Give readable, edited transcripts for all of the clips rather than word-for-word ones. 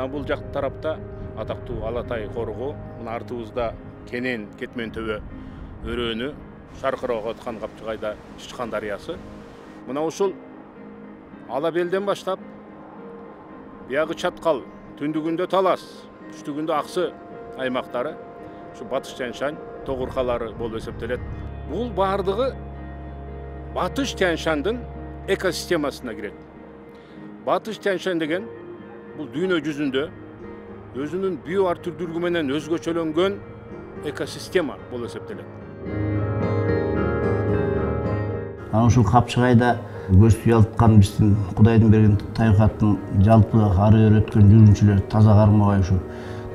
Мына бул жак тарапта атактуу Алатай корго, мына артыбызда Кенен Кетмен төбө өрөөнү, шаркырап аткан Капчыгайда Чычкан дарыясы. Мына ушул Ала белден баштап биягы Чаткал, түндүгүндө Талас, түштүгүндө Аксы аймактары, ушу Батыш Тянь-Шань тогуркалары болуп эсептелет. Бул бардыгы Батыш Тянь-Шандын экосистемасына кирет. Батыш Тянь-Шань деген бул дүйнө жүзүндө өзүнүн био ар түрдүүлүгү менен өзгөчөлөнгөн экосистема болуп эсептелет. Ана ушул Капчыгайда көз уялткан биздин Кудайдын берген табигаттын жалпы ары бери өткөн жүргүнчүлөр таза кармабай ушу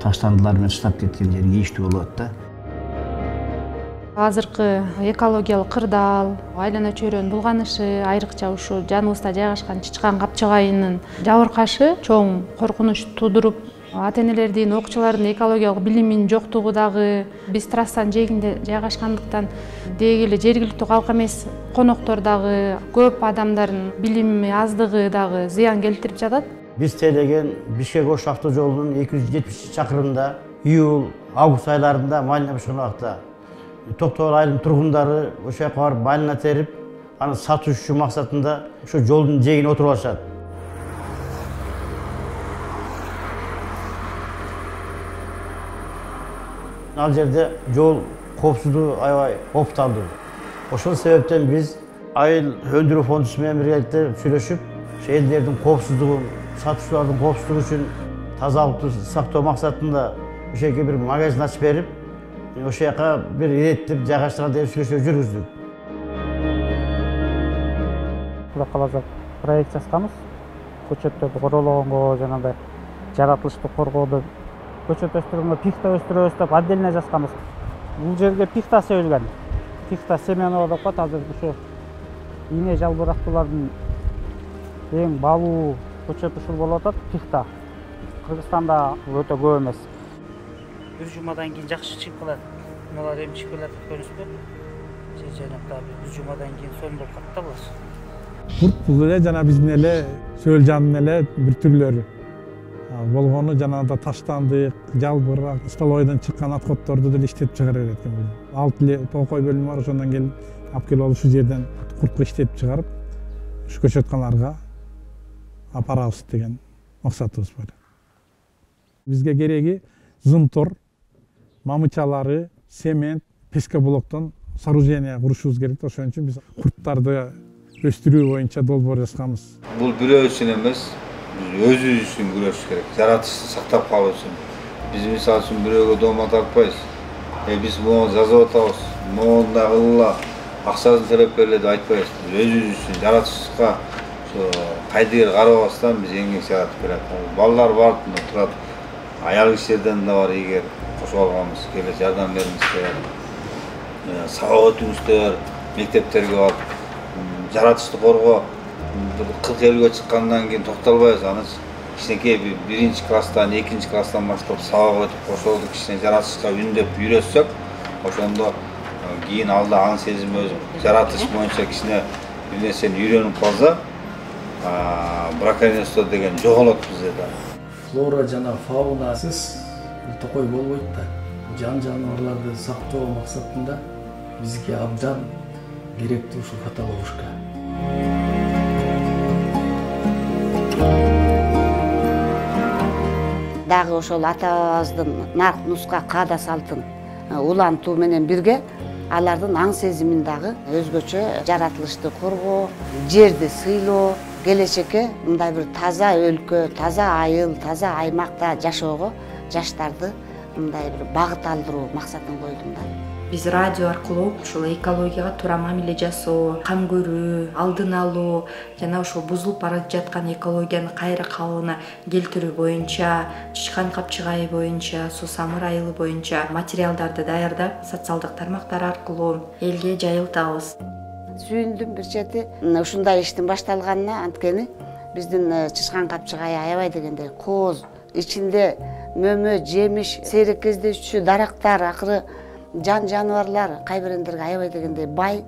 таштандылар менен штаб кеткен жерге ийиштүү болуп атты. Азыркы экологиялык кырдаал, айлана чөйрөнүн булганышы, айрыкча ушу жаныбызда жайгашкан Чычкан Капчыгайынын жабыркашы чоң коркунуч тудуруп, ата-энелердин, окуучулардын экологиялык билиминин жоктугу дагы, биз трассанын жээгинде жайгашкандыктан деги эле жергиликтүү калк эмес коноктор дагы, көп адамдардын билими аздыгы дагы зыян келтирип жатат. Биз тейлеген Бишкек-Ош автожолунун 270 чакырымында июл, август айларында малина бышкан убакта Токтогул айылынын тургундары ошол жака барып малина терип, аны сатыш үчүн максатында ошо жолдун жээгине отуруп алышат. Ал жерде жол коопсуздугу аябай опталды. Ошол себептен биз айыл өндүрүү фондусу менен биргеликте сүйлөшүп, ошо элдердин коопсуздугун, сатуучулардын коопсуздугу үчүн тазалыкты сактоо максатында ошол жерге бир магазин ачып берип, ошол жака бир иреттеп жайгаштырган деп сүйлөшүү жүргүздүк. Кудай кааласа проект жазганбыз. Көчөттөрдү коргоогонго, жанагындай жаратылышты коргоодо көчөт өстүргөнгө пихта өстүрөбүз деп отдельно жазганбыз. Бул жерге пихта себилген. Пихта семенова деп коет. Азыр ушу ийне жалбырактуулардын эң баалуу көчөт ушул болуп атат, пихта. Кыргызстанда өтө көп эмес. Bir жумадан кийин жакшы чыгып калат. Мулар эми чыгып келатат көрүнүшпү? Же жанакта bir жумадан кийин сонун болуп калат да булар. Курт бул эле жана биздин эле чөл жанын эле бир түрлөрү. Болгону жанагындай таштандык, жалбырак, столовойдон чыккан отходдорду деле иштеп чыгара берет экен бул. Алты эле токой бөлүмү бар, ошондон келип алып келип ушул жерден куртку иштеп чыгарып, ушу көчөткаларга апарабыз деген максатыбыз бар. Бизге кереги зымтор, мамычалары, цемент, пескоблоктон сооружение курушубуз керек. Ошон үчүн биз курттарды өстүрүү боюнча долбоор жазганбыз. Бул бирөө үчүн эмес, биз өзүбүз үчүн күрөшүш керек. Жаратылышты сактап калуу үчүн. Биз мисалы үчүн бирөөгө дома тартпайбыз. Биз могу жазып атабыз, могундай кылгыла, акчасын төлөп бергиле деп айтпайбыз. Биз өзүбүз үчүн жаратылышка ошо кайдыгер карабастан биз эмгек жаратып келатабыз. Балдар барып турат. Аял кишилерден да бар, эгер кошуп алганбыз, келе жардам бериңиздер. Сабак өтүңүздөр, мектептерге барып жаратылышты коргоо. 40-50 чыккандан кийин токтолбойбуз. Аны кичинекей 1-класстан, 2-класстан баштап сабак өтүп кошолду кичине жаратылышка үндөп үйрөтсөк, ошондо кийин алда аң сезими өзү жаратылыш боюнча кичине бир нерсени үйрөнүп калса, браконьерство деген жоголот бизде да. Флора жана фаунасыз токой болбойт да. Жан жаныбарларды сактоо максатында бизге абдан керектүү ушул каталогушка. Дагы ошол атабыздын нарк нуска каада салтын улантуу менен бирге алардын аң сезимин дагы өзгөчө жаратылышты коргоо, жерди сыйлоо, келечекке мындай бир таза өлкө, таза айыл, таза аймакта жашоого жаштарды мындай бир багыт алдыруу максатын койдум да. Биз радио аркылуу ушул экологияга туура мамиле жасоо, кам көрүү, алдын алуу жана ошол бузулуп бара жаткан экологияны кайра калыбына келтирүү боюнча, Чычкан Капчыгайы боюнча, Сусамыр айылы боюнча материалдарды даярдап, социалдык тармактар аркылуу элге жайылтабыз. Сүйүндүм бир чети ушундай иштин башталганына, анткени биздин Чычкан Капчыгайы аябай дегенде кооз, ичинде мөмө, жемиш, сейрек кездешүүчү дарактар, акыры жан жаныбарлар, кайбирендерге аябай дегенде бай.